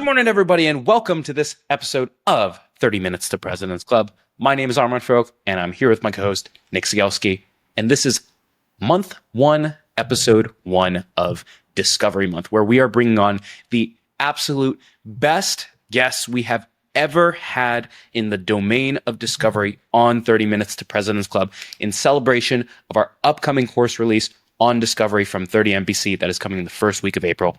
morning, everybody, and welcome to this episode of 30 Minutes to President's Club. My name is Armand Farrokh, and I'm here with my co-host, Nick Sigelski, and this is month one, episode one of Discovery Month, where we are bringing on the absolute best guests we have ever had in the domain of discovery on 30 Minutes to President's Club in celebration of our upcoming course release on discovery from 30 MPC that is coming in the first week of April.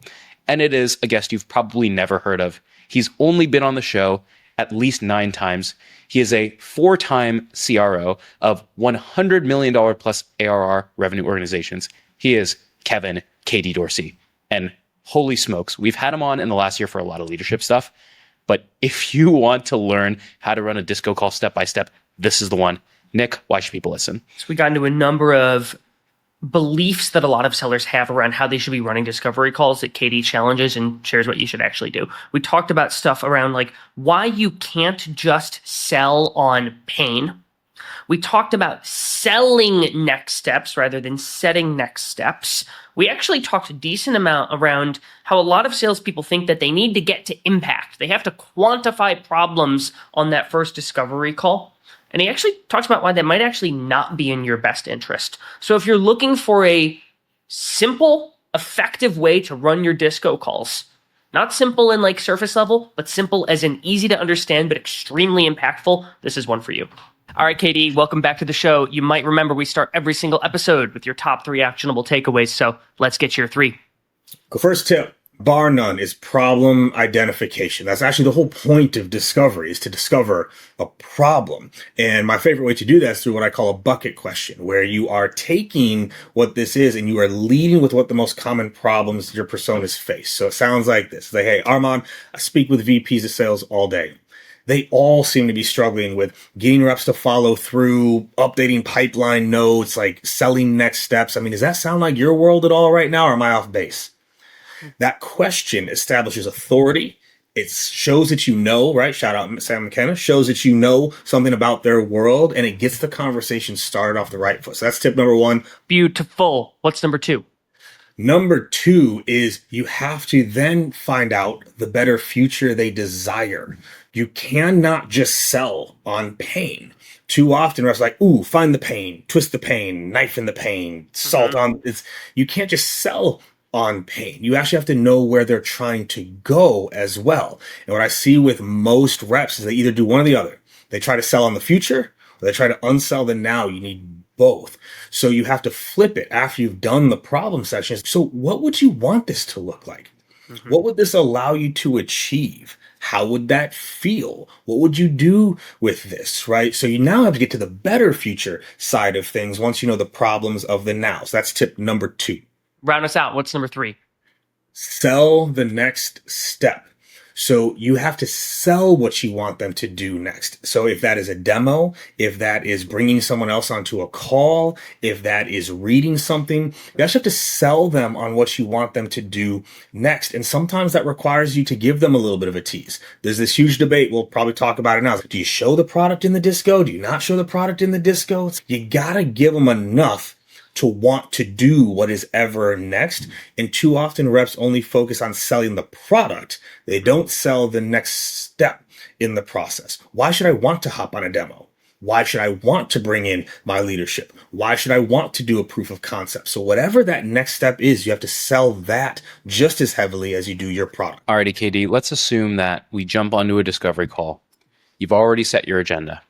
And it is a guest you've probably never heard of. He's only been on the show at least 9 times. He is a 4-time CRO of $100 million plus ARR revenue organizations. He is Kevin KD Dorsey. And holy smokes, we've had him on in the last year for a lot of leadership stuff. But if you want to learn how to run a disco call step by step, this is the one. Nick, why should people listen? So we got into a number of beliefs that a lot of sellers have around how they should be running discovery calls that KD challenges and shares what you should actually do. We talked about stuff around like why you can't just sell on pain. We talked about selling next steps rather than setting next steps. We actually talked a decent amount around how a lot of salespeople think that they need to get to impact. They have to quantify problems on that first discovery call. And he actually talks about why that might actually not be in your best interest. So if you're looking for a simple, effective way to run your disco calls, not simple and like surface level, but simple as in easy to understand but extremely impactful, this is one for you. All right, KD, welcome back to the show. You might remember we start every single episode with your top 3 actionable takeaways. So let's get your 3. The first tip, bar none, is problem identification. That's actually the whole point of discovery, is to discover a problem. And my favorite way to do that is through what I call a bucket question, where you are taking what this is and you are leading with what the most common problems your personas face. So it sounds like this. Like, hey, Armand, I speak with VPs of sales all day. They all seem to be struggling with getting reps to follow through, updating pipeline notes, like selling next steps. I mean, does that sound like your world at all right now, or am I off base? That question establishes authority. It shows that you know, right? Shout out Sam McKenna. Shows that you know something about their world, and it gets the conversation started off the right foot. So that's tip number 1. Beautiful. What's number 2? Number 2 is you have to then find out the better future they desire. You cannot just sell on pain. Too often, reps like, ooh, find the pain, twist the pain, knife in the pain, salt on. You can't just sell on pain. You actually have to know where they're trying to go as well. And what I see with most reps is they either do one or the other. They try to sell on the future, or they try to unsell the now. You need both. So you have to flip it after you've done the problem sessions. So what would you want this to look like? What would this allow you to achieve? How would that feel? What would you do with this, right? So you now have to get to the better future side of things once you know the problems of the now. So that's tip number 2. Round us out. What's number 3? Sell the next step. So you have to sell what you want them to do next. So if that is a demo, if that is bringing someone else onto a call, if that is reading something, you actually have to sell them on what you want them to do next. And sometimes that requires you to give them a little bit of a tease. There's this huge debate. We'll probably talk about it now. Do you show the product in the disco? Do you not show the product in the disco? You gotta give them enough to want to do what is ever next. And too often reps only focus on selling the product. They don't sell the next step in the process. Why should I want to hop on a demo? Why should I want to bring in my leadership? Why should I want to do a proof of concept? So whatever that next step is, you have to sell that just as heavily as you do your product. Alrighty, KD, let's assume that we jump onto a discovery call. You've already set your agenda.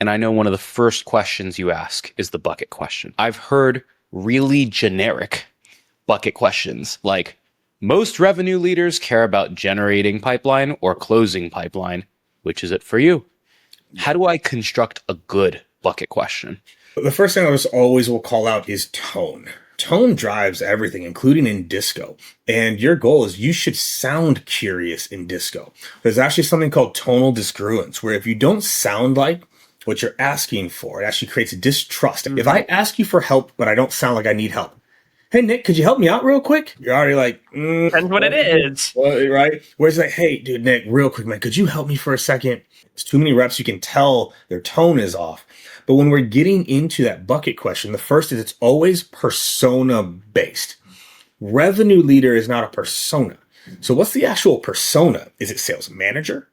And I know one of the first questions you ask is the bucket question. I've heard really generic bucket questions like, most revenue leaders care about generating pipeline or closing pipeline. Which is it for you? How do I construct a good bucket question? The first thing I always will call out is tone. Tone drives everything, including in disco. And your goal is you should sound curious in disco. There's actually something called tonal discongruence, where if you don't sound like what you're asking for, it actually creates a distrust. If I ask you for help, but I don't sound like I need help, hey, Nick, could you help me out real quick? You're already like, Depends what it is. Right? Whereas like, hey, dude, Nick, real quick, man, could you help me for a second? It's too many reps. You can tell their tone is off. But when we're getting into that bucket question, the first is it's always persona based. Revenue leader is not a persona. So what's the actual persona? Is it sales manager?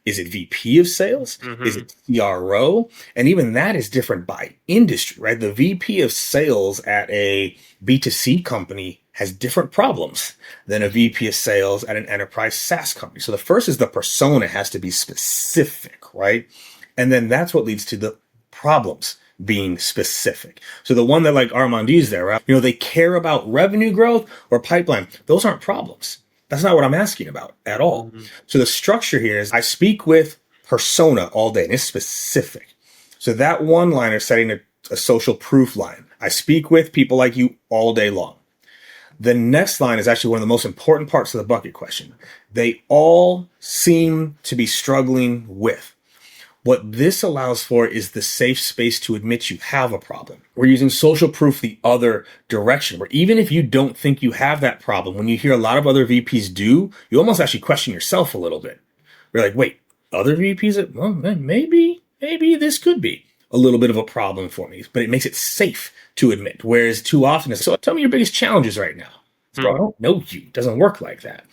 Is it VP of sales? Is it CRO? And even that is different by industry, right? The VP of sales at a B2C company has different problems than a VP of sales at an enterprise SaaS company. So the first is the persona has to be specific, right? And then that's what leads to the problems being specific. So the one that like Armand used there, right? They care about revenue growth or pipeline. Those aren't problems. That's not what I'm asking about at all. So the structure here is I speak with persona all day and it's specific. So that one liner setting a social proof line. I speak with people like you all day long. The next line is actually one of the most important parts of the bucket question. They all seem to be struggling with. What this allows for is the safe space to admit you have a problem. We're using social proof the other direction, where even if you don't think you have that problem, when you hear a lot of other VPs do, you almost actually question yourself a little bit. You're like, wait, other VPs, well, maybe this could be a little bit of a problem for me, but it makes it safe to admit. Whereas too often it's, so tell me your biggest challenges right now. Bro, I don't know you. It doesn't work like that.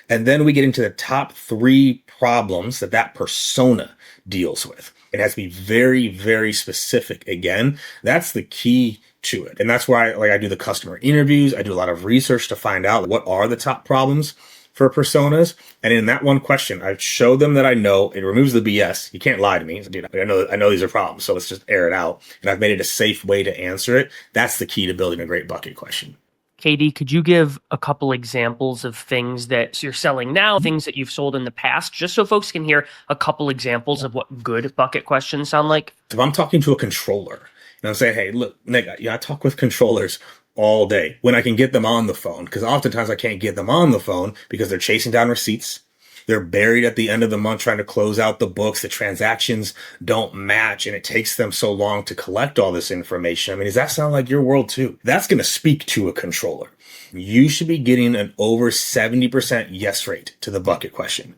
And then we get into the top 3 problems that persona deals with. It has to be very, very specific. Again, that's the key to it. And that's why I do the customer interviews. I do a lot of research to find out what are the top problems for personas. And in that one question, I show them that I know. It removes the BS. You can't lie to me. Dude, I know these are problems. So let's just air it out. And I've made it a safe way to answer it. That's the key to building a great bucket question. Katie, could you give a couple examples of things that you're selling now, things that you've sold in the past, just so folks can hear a couple examples of what good bucket questions sound like? If I'm talking to a controller and I'm saying, hey, look, Nick, I talk with controllers all day when I can get them on the phone, because oftentimes I can't get them on the phone because they're chasing down receipts. They're buried at the end of the month trying to close out the books. The transactions don't match, and it takes them so long to collect all this information. I mean, does that sound like your world too? That's going to speak to a controller. You should be getting an over 70% yes rate to the bucket question.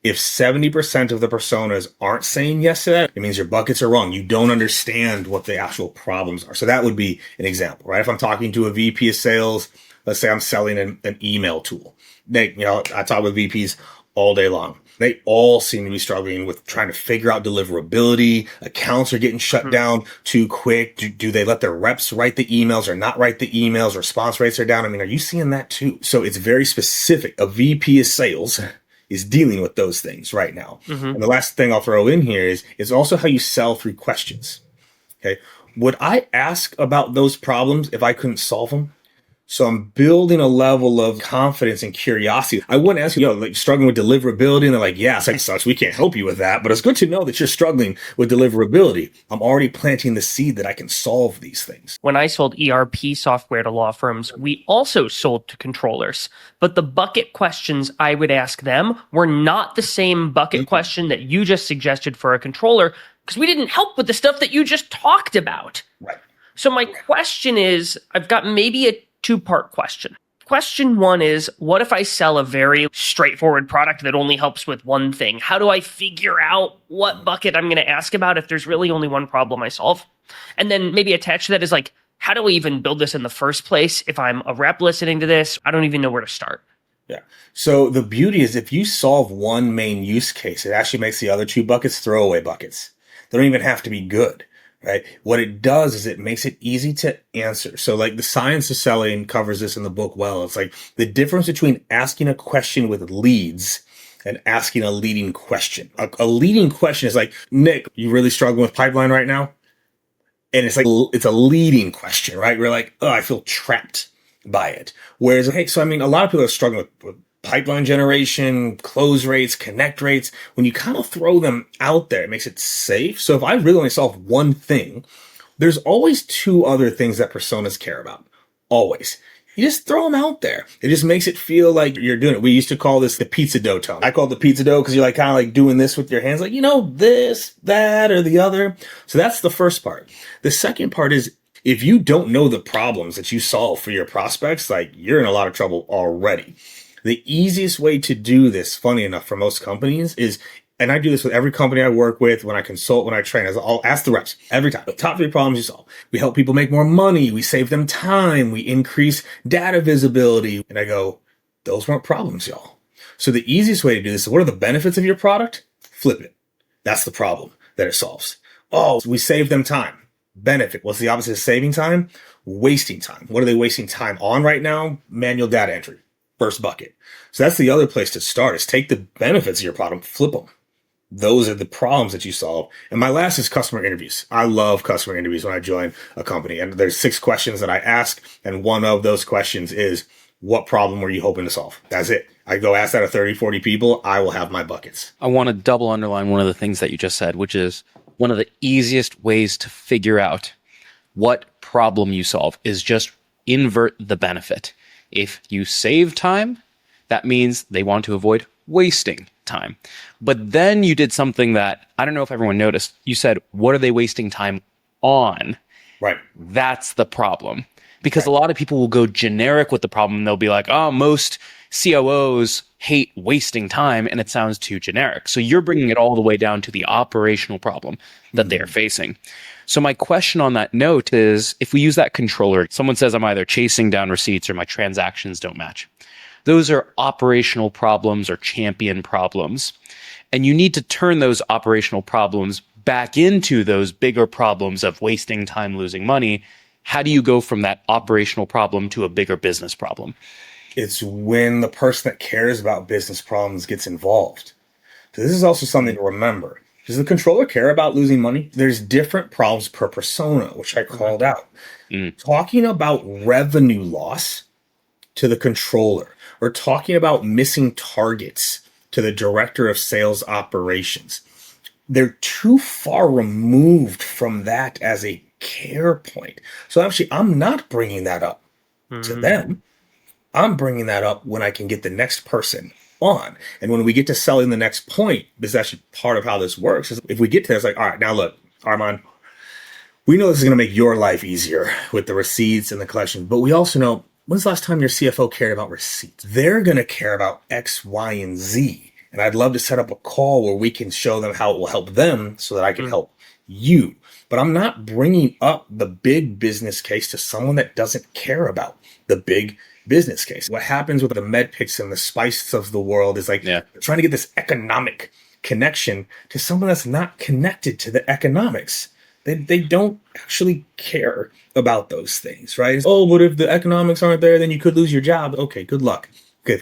If 70% of the personas aren't saying yes to that, it means your buckets are wrong. You don't understand what the actual problems are. So that would be an example, right? If I'm talking to a VP of sales, let's say I'm selling an email tool. I talk with VPs all day long. They all seem to be struggling with trying to figure out deliverability. Accounts are getting shut down too quick. Do they let their reps write the emails or not write the emails? Response rates are down. I mean, are you seeing that too? So it's very specific. A VP of sales is dealing with those things right now. And the last thing I'll throw in here is also how you sell through questions. Okay. Would I ask about those problems if I couldn't solve them? So I'm building a level of confidence and curiosity. I wouldn't ask you, like struggling with deliverability. And they're like, yeah, it sucks. We can't help you with that. But it's good to know that you're struggling with deliverability. I'm already planting the seed that I can solve these things. When I sold ERP software to law firms, we also sold to controllers. But the bucket questions I would ask them were not the same bucket question that you just suggested for a controller, because we didn't help with the stuff that you just talked about. Right. So my question is, I've got maybe a 2-part question. Question 1 is, what if I sell a very straightforward product that only helps with one thing? How do I figure out what bucket I'm going to ask about if there's really only one problem I solve? And then maybe attached to that is like, how do I even build this in the first place? If I'm a rep listening to this, I don't even know where to start. Yeah. So the beauty is if you solve one main use case, it actually makes the other 2 buckets throwaway buckets. They don't even have to be good. Right. What it does is it makes it easy to answer. So like the science of selling covers this in the book well. It's like the difference between asking a question with leads and asking a leading question. A leading question is like, Nick, you really struggling with pipeline right now? And it's like, it's a leading question, right? We're like, oh, I feel trapped by it. Whereas, hey, so I mean, a lot of people are struggling with pipeline generation, close rates, connect rates. When you kind of throw them out there, it makes it safe. So if I really only solve one thing, there's always 2 other things that personas care about. Always. You just throw them out there. It just makes it feel like you're doing it. We used to call this the pizza dough tone. I call it the pizza dough because you're like kind of like doing this with your hands, like, this, that, or the other. So that's the first part. The second part is if you don't know the problems that you solve for your prospects, like you're in a lot of trouble already. The easiest way to do this, funny enough, for most companies is, and I do this with every company I work with, when I consult, when I train, I'll ask the reps every time, the top 3 problems you solve. We help people make more money. We save them time. We increase data visibility. And I go, those weren't problems, y'all. So the easiest way to do this is, what are the benefits of your product? Flip it. That's the problem that it solves. Oh, we save them time. Benefit. What's the opposite of saving time? Wasting time. What are they wasting time on right now? Manual data entry. First bucket. So that's the other place to start, is take the benefits of your product, flip them. Those are the problems that you solve. And my last is customer interviews. I love customer interviews when I join a company. And there's 6 questions that I ask. And one of those questions is, what problem were you hoping to solve? That's it. I go ask that of 30, 40 people. I will have my buckets. I want to double underline one of the things that you just said, which is one of the easiest ways to figure out what problem you solve is just invert the benefit. If you save time, that means they want to avoid wasting time. But then you did something that I don't know if everyone noticed. You said, what are they wasting time on? Right. That's the problem. Because a lot of people will go generic with the problem. They'll be like, oh, most COOs hate wasting time, and it sounds too generic. So you're bringing it all the way down to the operational problem that they're facing. So my question on that note is, if we use that controller, someone says I'm either chasing down receipts or my transactions don't match. Those are operational problems or champion problems. And you need to turn those operational problems back into those bigger problems of wasting time, losing money. How do you go from that operational problem to a bigger business problem? It's when the person that cares about business problems gets involved. So this is also something to remember. Does the controller care about losing money? There's different problems per persona, which I called out. Talking about revenue loss to the controller, or talking about missing targets to the director of sales operations, they're too far removed from that as a care point. So actually, I'm not bringing that up to them. I'm bringing that up when I can get the next person on. And when we get to selling the next point, this is actually part of how this works. Is if we get to this, like, all right, now look, Armand, we know this is going to make your life easier with the receipts and the collection, but we also know, when's the last time your CFO cared about receipts? They're going to care about X, Y, and Z. And I'd love to set up a call where we can show them how it will help them so that I can help you. But I'm not bringing up the big business case to someone that doesn't care about the big business case. What happens with the med picks and the spice of the world is like trying to get this economic connection to someone that's not connected to the economics. They don't actually care about those things, right? Oh, but if the economics aren't there, then you could lose your job. Okay, good luck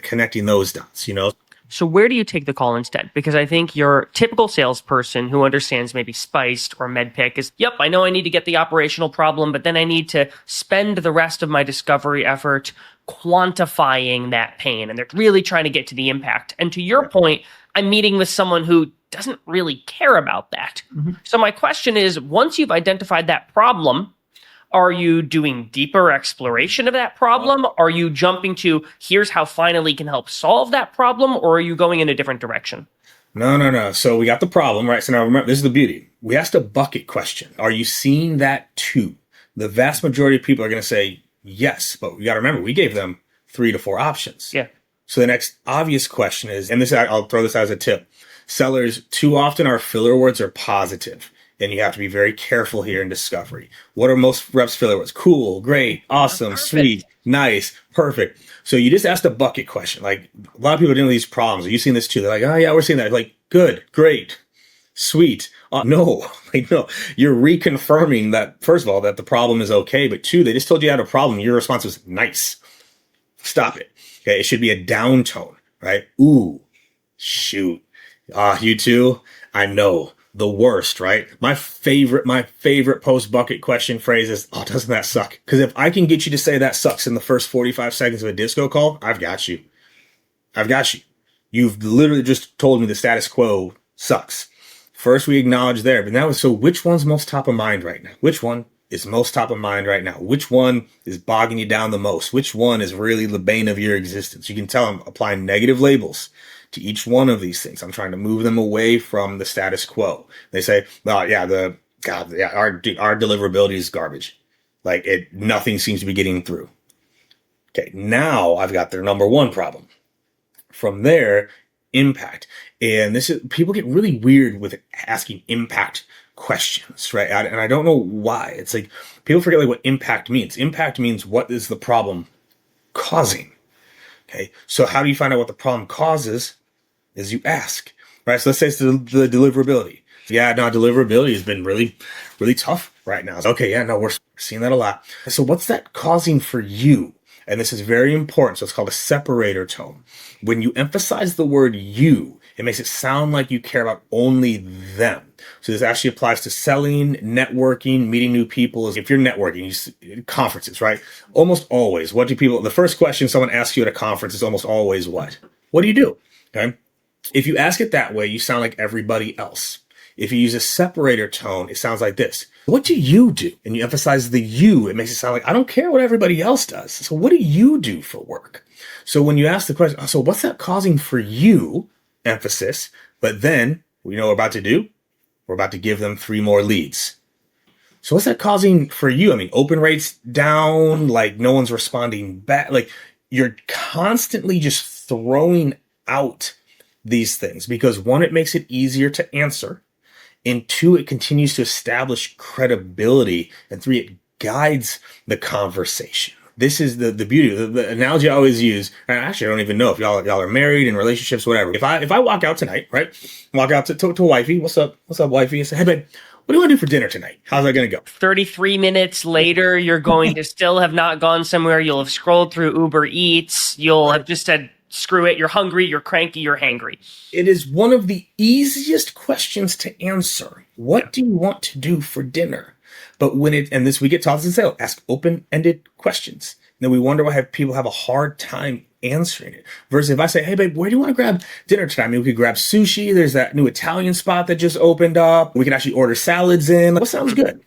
connecting those dots, you know? So where do you take the call instead? Because I think your typical salesperson who understands maybe spiced or medpic is, yep, I know I need to get the operational problem, but then I need to spend the rest of my discovery effort quantifying that pain. And they're really trying to get to the impact. And to your point, I'm meeting with someone who doesn't really care about that. So my question is, once you've identified that problem, are you doing deeper exploration of that problem? Are you jumping to, here's how Finally can help solve that problem? Or are you going in a different direction? No. So we got the problem, right? So now remember, this is the beauty. We asked a bucket question. Are you seeing that too? The vast majority of people are going to say yes, but we got to remember, we gave them 3 to 4 options. Yeah. So the next obvious question is, and this, I'll throw this out as a tip. Sellers, too often our filler words are positive. And you have to be very careful here in discovery. What are most reps' filler words? Cool, great, awesome, sweet, nice, perfect. So you just asked a bucket question. Like, a lot of people are dealing with these problems. Are you seeing this too? They're like, oh yeah, we're seeing that. Like, good, great, sweet. No, you're reconfirming that, first of all, that the problem is okay. But 2, they just told you you had a problem. Your response was nice. Stop it. Okay, it should be a down tone, right? Ooh, shoot. You too? I know. The worst, right? My favorite post bucket question phrase is, oh, doesn't that suck? Because if I can get you to say that sucks in the first 45 seconds of a disco call, I've got you. You've literally just told me the status quo sucks. First, we acknowledge there, but now, so which one's most top of mind right now? Which one is most top of mind right now? Which one is bogging you down the most? Which one is really the bane of your existence? You can tell I'm applying negative labels to each one of these things. I'm trying to move them away from the status quo. They say, well, yeah, our deliverability is garbage. Like, nothing seems to be getting through. Okay, now I've got their number 1 problem. From there, impact. And this is, people get really weird with asking impact questions, right? And I don't know why. It's like, people forget like what impact means. Impact means, what is the problem causing? Okay. So how do you find out what the problem causes? Is you ask, right? So let's say it's the deliverability. Yeah, no, deliverability has been really, really tough right now. Okay. Yeah, no, we're seeing that a lot. So what's that causing for you? And this is very important. So it's called a separator tone. When you emphasize the word you, it makes it sound like you care about only them. So this actually applies to selling, networking, meeting new people. If you're networking, conferences, right? Almost always, the first question someone asks you at a conference is almost always what? What do you do? Okay. If you ask it that way, you sound like everybody else. If you use a separator tone, it sounds like this. What do you do? And you emphasize the you, it makes it sound like, I don't care what everybody else does. So what do you do for work? So when you ask the question, so what's that causing for you? Emphasis. But then, we know what we're about to do? We're about to give them 3 more leads. So what's that causing for you? I mean, open rates down, like no one's responding back. Like you're constantly just throwing out these things because 1, it makes it easier to answer. And 2, it continues to establish credibility. And 3, it guides the conversation. This is the beauty. The analogy I always use, and actually I don't even know if y'all are married in relationships, whatever. If I walk out tonight, right? Walk out to wifey, what's up, wifey? And say, hey babe, what do you want to do for dinner tonight? How's that going to go? 33 minutes later, you're going to still have not gone somewhere. You'll have scrolled through Uber Eats. You'll have just said, screw it. You're hungry. You're cranky. You're hangry. It is one of the easiest questions to answer. What do you want to do for dinner? But we get taught to say, ask open-ended questions. And then we wonder why people have a hard time answering it. Versus if I say, hey babe, where do you want to grab dinner tonight? I mean, we could grab sushi. There's that new Italian spot that just opened up. We can actually order salads in. What sounds good?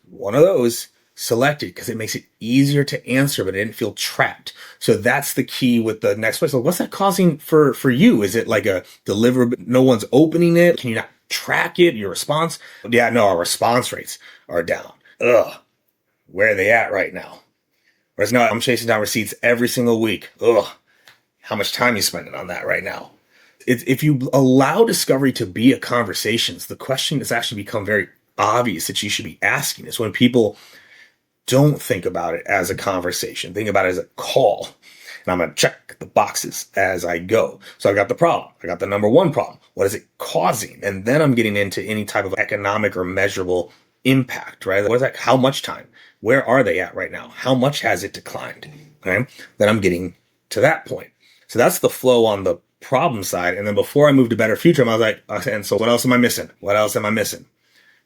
One of those selected because it makes it easier to answer, but it didn't feel trapped. So that's the key with the next question. So what's that causing for you? Is it like a deliverable? No one's opening it. Can you not track it? Your response? Yeah, no, our response rates are down. Ugh. Where are they at right now? Whereas no, I'm chasing down receipts every single week. Ugh. How much time you spending on that right now? If you allow discovery to be a conversation, the question has actually become very obvious that you should be asking. It's when people don't think about it as a conversation. Think about it as a call. And I'm going to check the boxes as I go. So I got the problem. I got the number 1 problem. What is it causing? And then I'm getting into any type of economic or measurable impact, right? What is that? How much time? Where are they at right now? How much has it declined? Okay. Then I'm getting to that point. So that's the flow on the problem side. And then before I move to better future, I was like, and so what else am I missing? What else am I missing?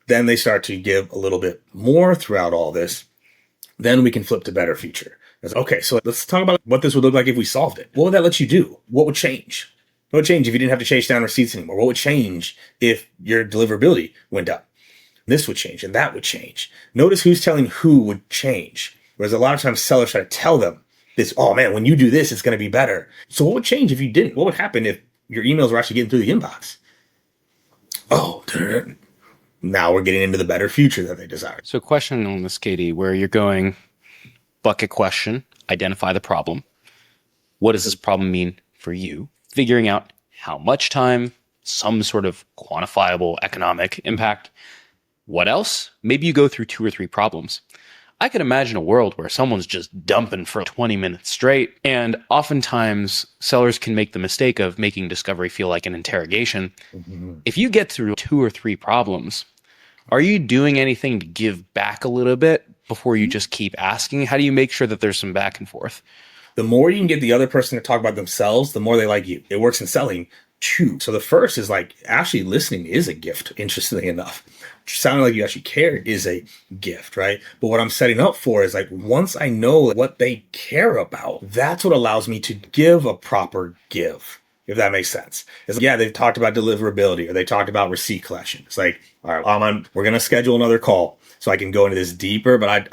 Then they start to give a little bit more throughout all this. Then we can flip to better future. It's, okay, so let's talk about what this would look like if we solved it. What would that let you do? What would change? What would change if you didn't have to chase down receipts anymore? What would change if your deliverability went up? This would change and that would change. Notice who's telling who would change. Whereas a lot of times sellers try to tell them this, oh man, when you do this, it's going to be better. So what would change if you didn't? What would happen if your emails were actually getting through the inbox? Oh, now we're getting into the better future that they desire. So question on this, Katie, where you're going bucket question, identify the problem. What does this problem mean for you? Figuring out how much time, some sort of quantifiable economic impact. What else? Maybe you go through 2 or 3 problems. I can imagine a world where someone's just dumping for 20 minutes straight. And oftentimes sellers can make the mistake of making discovery feel like an interrogation. Mm-hmm. If you get through 2 or 3 problems, are you doing anything to give back a little bit before you just keep asking? How do you make sure that there's some back and forth? The more you can get the other person to talk about themselves, the more they like you. It works in selling too. So the first is like actually listening is a gift, interestingly enough. Sounding like you actually care is a gift, right? But what I'm setting up for is like once I know what they care about, that's what allows me to give a proper give. If that makes sense. It's like, yeah, they've talked about deliverability or they talked about receipt collection. It's like, all right, we're going to schedule another call so I can go into this deeper, but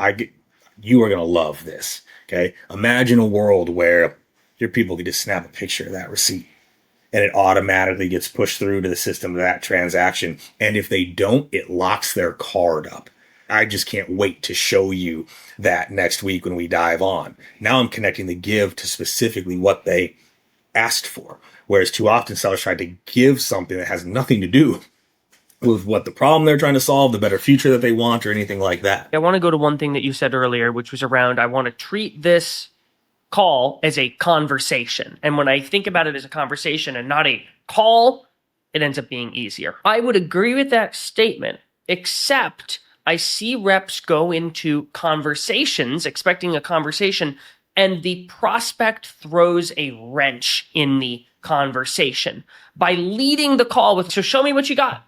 you are going to love this. Okay. Imagine a world where your people could just snap a picture of that receipt and it automatically gets pushed through to the system of that transaction. And if they don't, it locks their card up. I just can't wait to show you that next week when we dive on. Now I'm connecting the give to specifically what they asked for. Whereas too often sellers try to give something that has nothing to do with what the problem they're trying to solve, the better future that they want, or anything like that. I want to go to one thing that you said earlier, which was around, I want to treat this call as a conversation. And when I think about it as a conversation and not a call, it ends up being easier. I would agree with that statement, except I see reps go into conversations, expecting a conversation, and the prospect throws a wrench in the conversation by leading the call with, so show me what you got,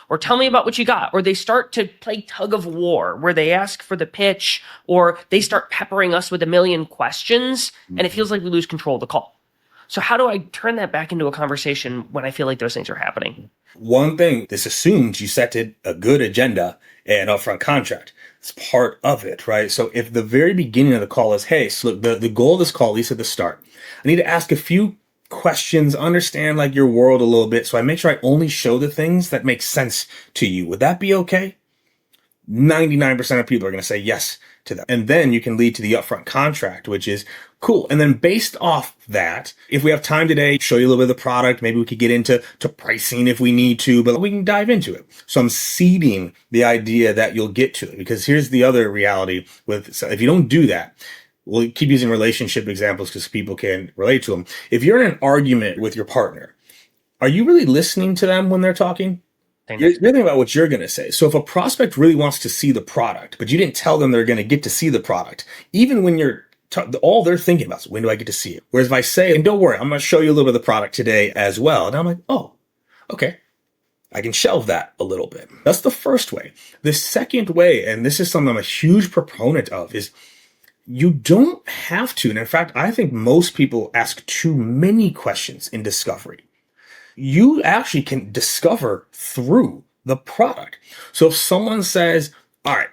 or tell me about what you got, or they start to play tug of war where they ask for the pitch, or they start peppering us with a million questions, and it feels like we lose control of the call. So how do I turn that back into a conversation when I feel like those things are happening? One thing, this assumes you set a good agenda and upfront contract. It's part of it, right? So if the very beginning of the call is, hey, so look, the goal of this call, at least at the start, I need to ask a few questions, understand like your world a little bit. So I make sure I only show the things that make sense to you. Would that be okay? 99% of people are going to say yes to that. And then you can lead to the upfront contract, which is cool. And then based off that, if we have time today, show you a little bit of the product. Maybe we could get into pricing if we need to, but we can dive into it. So I'm seeding the idea that you'll get to it, because here's the other reality with, so if you don't do that, we'll keep using relationship examples because people can relate to them. If you're in an argument with your partner, are you really listening to them when they're talking? You're thinking about what you're going to say. So if a prospect really wants to see the product, but you didn't tell them they're going to get to see the product, even when you're all they're thinking about is, when do I get to see it? Whereas if I say, and don't worry, I'm going to show you a little bit of the product today as well. And I'm like, oh, okay. I can shelve that a little bit. That's the first way. The second way, and this is something I'm a huge proponent of, is you don't have to. And in fact, I think most people ask too many questions in discovery. You actually can discover through the product. So if someone says, all right,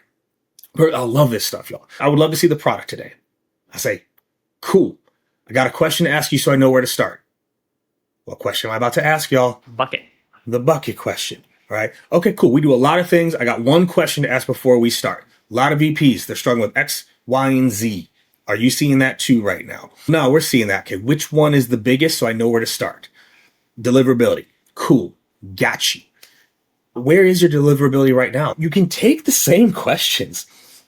I love this stuff, y'all. I would love to see the product today. I say, cool. I got a question to ask you so I know where to start. What question am I about to ask y'all? Bucket. The bucket question, right? Okay, cool. We do a lot of things. I got one question to ask before we start. A lot of VPs, they're struggling with X, Y, and Z. Are you seeing that too right now? No, we're seeing that. Okay, which one is the biggest so I know where to start? Deliverability. Cool. Got you. Where is your deliverability right now? You can take the same questions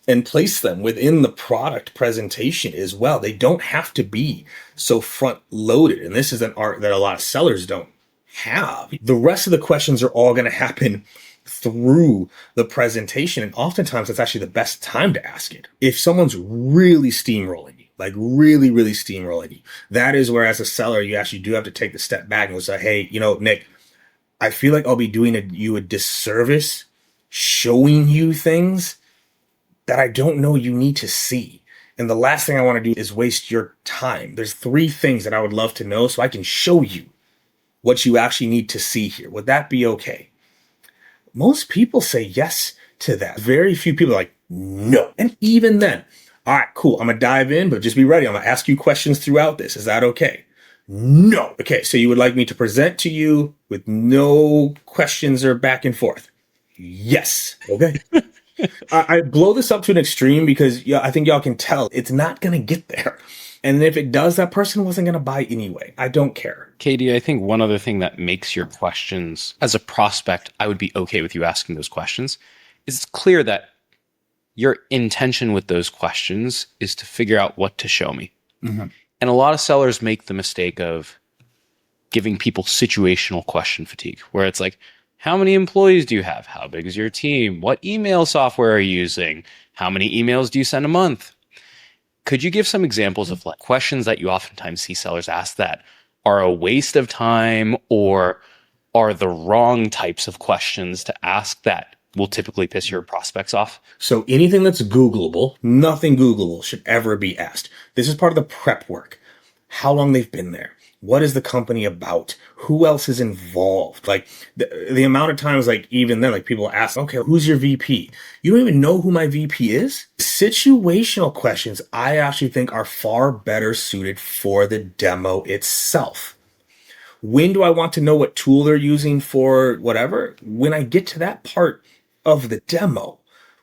and place them within the product presentation as well. They don't have to be so front loaded. And this is an art that a lot of sellers don't have. The rest of the questions are all going to happen through the presentation. And oftentimes that's actually the best time to ask it. If someone's really steamrolling you, like really, really steamrolling you, that is where as a seller, you actually do have to take the step back and say, hey, Nick, I feel like I'll be doing you a disservice showing you things that I don't know you need to see. And the last thing I want to do is waste your time. There's 3 things that I would love to know so I can show you what you actually need to see here. Would that be okay? Most people say yes to that. Very few people are like, no. And even then, all right, cool. I'm going to dive in, but just be ready. I'm going to ask you questions throughout this. Is that okay? No. Okay, so you would like me to present to you with no questions or back and forth? Yes. Okay. I blow this up to an extreme because I think y'all can tell it's not going to get there. And if it does, that person wasn't going to buy anyway. I don't care. Katie, I think one other thing that makes your questions, as a prospect, I would be okay with you asking those questions, is it's clear that your intention with those questions is to figure out what to show me. Mm-hmm. And a lot of sellers make the mistake of giving people situational question fatigue, where it's like, how many employees do you have? How big is your team? What email software are you using? How many emails do you send a month? Could you give some examples of like questions that you oftentimes see sellers ask that are a waste of time or are the wrong types of questions to ask that will typically piss your prospects off? So anything that's Googleable, nothing Googleable should ever be asked. This is part of the prep work. How long they've been there. What is the company about? Who else is involved? Like the amount of times, like even then, like people ask, okay, who's your VP? You don't even know who my VP is? Situational questions, I actually think are far better suited for the demo itself. When do I want to know what tool they're using for whatever? When I get to that part of the demo.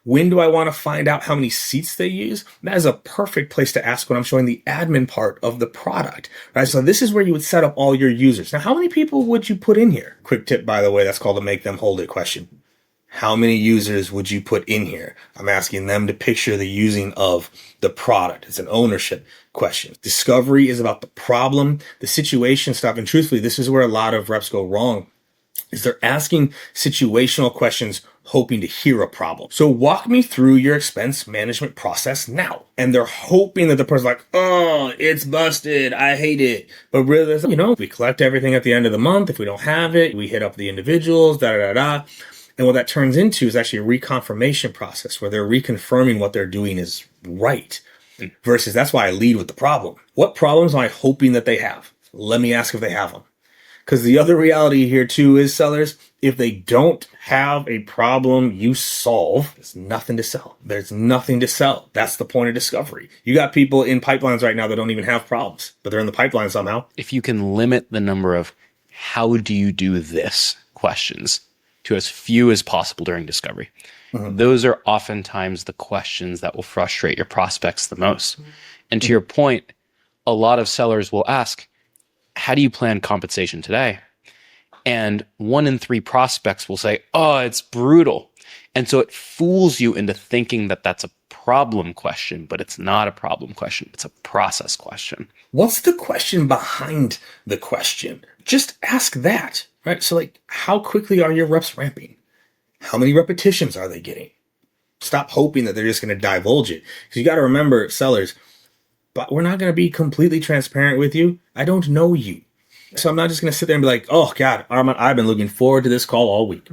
When do I want to find out how many seats they use? That is a perfect place to ask when I'm showing the admin part of the product, right? So this is where you would set up all your users. Now, how many people would you put in here? Quick tip, by the way, that's called a make them hold it question. How many users would you put in here? I'm asking them to picture the using of the product. It's an ownership question. Discovery is about the problem, the situation stuff. And truthfully, this is where a lot of reps go wrong, is they're asking situational questions hoping to hear a problem. So walk me through your expense management process now. And they're hoping that the person's like, oh, it's busted. I hate it. But really, we collect everything at the end of the month. If we don't have it, we hit up the individuals, da. And what that turns into is actually a reconfirmation process where they're reconfirming what they're doing is right. Versus that's why I lead with the problem. What problems am I hoping that they have? Let me ask if they have them. Because the other reality here too is, sellers, if they don't have a problem you solve, there's nothing to sell. There's nothing to sell. That's the point of discovery. You got people in pipelines right now that don't even have problems, but they're in the pipeline somehow. If you can limit the number of how do you do this questions to as few as possible during discovery, those are oftentimes the questions that will frustrate your prospects the most. And to your point, a lot of sellers will ask, how do you plan compensation today? And 1 in 3 prospects will say, oh, it's brutal. And so it fools you into thinking that that's a problem question, but it's not a problem question. It's a process question. What's the question behind the question? Just ask that, right? So how quickly are your reps ramping? How many repetitions are they getting? Stop hoping that they're just going to divulge it. Because you got to remember, sellers, but we're not going to be completely transparent with you. I don't know you. So I'm not just going to sit there and be like, oh God, Armand, I've been looking forward to this call all week.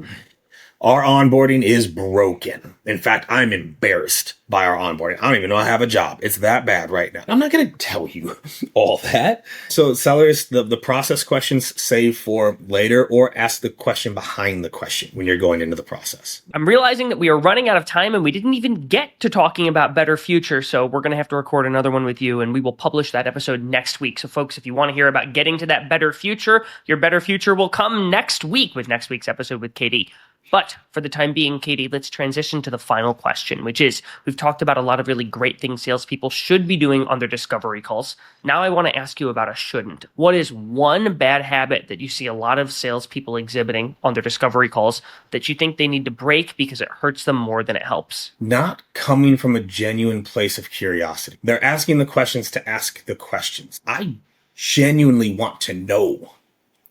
Our onboarding is broken. In fact, I'm embarrassed by our onboarding. I don't even know I have a job. It's that bad right now. I'm not going to tell you all that. So sellers, the process questions save for later, or ask the question behind the question when you're going into the process. I'm realizing that we are running out of time and we didn't even get to talking about better future. So we're going to have to record another one with you and we will publish that episode next week. So folks, if you want to hear about getting to that better future, your better future will come next week with next week's episode with Katie. But for the time being, Katie, let's transition to the final question, which is, we've talked about a lot of really great things salespeople should be doing on their discovery calls. Now I want to ask you about a shouldn't. What is one bad habit that you see a lot of salespeople exhibiting on their discovery calls that you think they need to break because it hurts them more than it helps? Not coming from a genuine place of curiosity. They're asking the questions to ask the questions. I genuinely want to know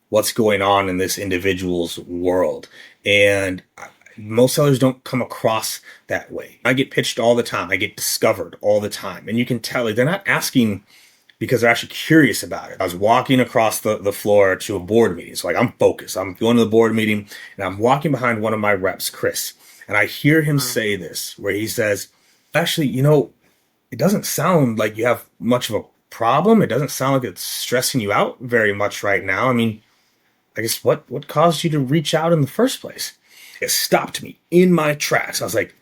what's going on in this individual's world. And most sellers don't come across that way. I get pitched all the time. I get discovered all the time. And you can tell they're not asking because they're actually curious about it. I was walking across the floor to a board meeting. So I'm focused. I'm going to the board meeting and I'm walking behind one of my reps, Chris. And I hear him say this, where he says, actually, it doesn't sound like you have much of a problem. It doesn't sound like it's stressing you out very much right now. I mean, I guess what caused you to reach out in the first place? It stopped me in my tracks. I was like,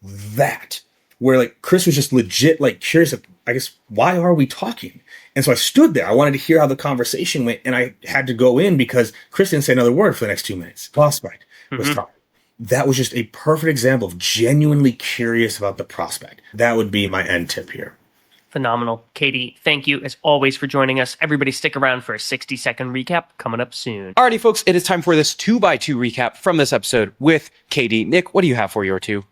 that. Where Chris was just legit curious, I guess, why are we talking? And so I stood there. I wanted to hear how the conversation went, and I had to go in because Chris didn't say another word for the next 2 minutes. Prospect was talking. That was just a perfect example of genuinely curious about the prospect. That would be my end tip here. Phenomenal. Katie, thank you as always for joining us. Everybody stick around for a 60-second recap coming up soon. Alrighty, folks, it is time for this 2x2 recap from this episode with Katie. Nick, what do you have for your 2?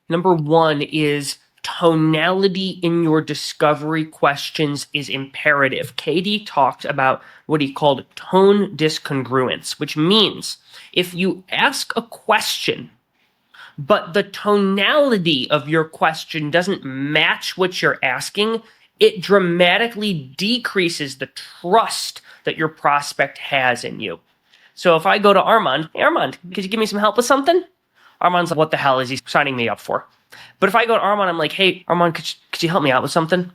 Number 1 is tonality in your discovery questions is imperative. Katie talked about what he called tone discongruence, which means if you ask a question but the tonality of your question doesn't match what you're asking, it dramatically decreases the trust that your prospect has in you. So if I go to Armand, hey Armand, could you give me some help with something? Armand's like, what the hell is he signing me up for? But if I go to Armand, I'm like, hey Armand, could you help me out with something?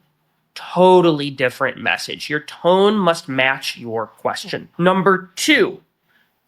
Totally different message. Your tone must match your question. Number 2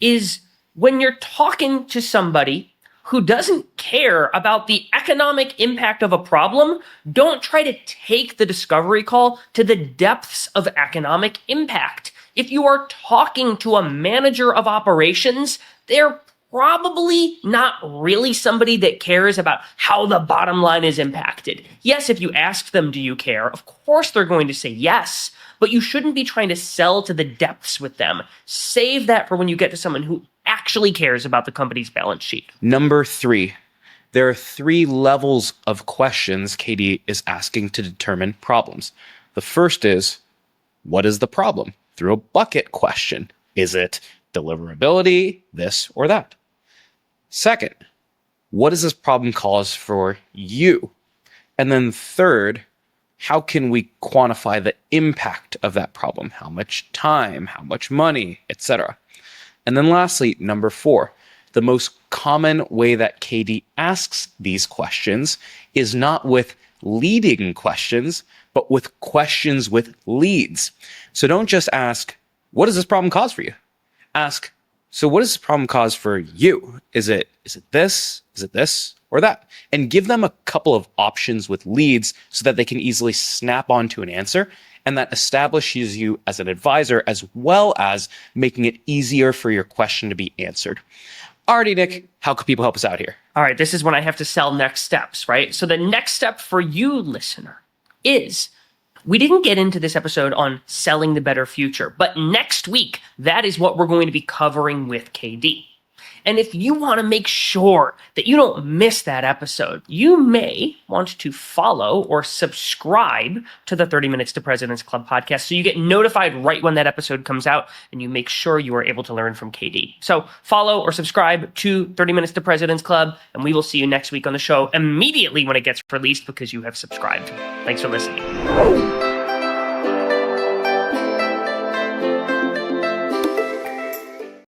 is when you're talking to somebody who doesn't care about the economic impact of a problem, don't try to take the discovery call to the depths of economic impact. If you are talking to a manager of operations, they're probably not really somebody that cares about how the bottom line is impacted. Yes, if you ask them, do you care? Of course they're going to say yes, but you shouldn't be trying to sell to the depths with them. Save that for when you get to someone who actually cares about the company's balance sheet. Number 3, there are 3 levels of questions Katie is asking to determine problems. The first is, what is the problem? Through a bucket question. Is it deliverability, this or that? Second, what does this problem cause for you? And then third, how can we quantify the impact of that problem? How much time, how much money, etc. And then lastly, number 4, the most common way that Katie asks these questions is not with leading questions, but with questions with leads. So don't just ask, what does this problem cause for you? Ask, so what does this problem cause for you? Is it this? Is it this or that? And give them a couple of options with leads so that they can easily snap onto an answer, and that establishes you as an advisor as well as making it easier for your question to be answered. Alrighty, Nick, how can people help us out here? All right, this is when I have to sell next steps, right? So the next step for you, listener, is we didn't get into this episode on selling the better future, but next week, that is what we're going to be covering with KD. And if you want to make sure that you don't miss that episode, you may want to follow or subscribe to the 30 Minutes to President's Club podcast so you get notified right when that episode comes out and you make sure you are able to learn from KD. So follow or subscribe to 30 Minutes to President's Club, and we will see you next week on the show immediately when it gets released because you have subscribed. Thanks for listening.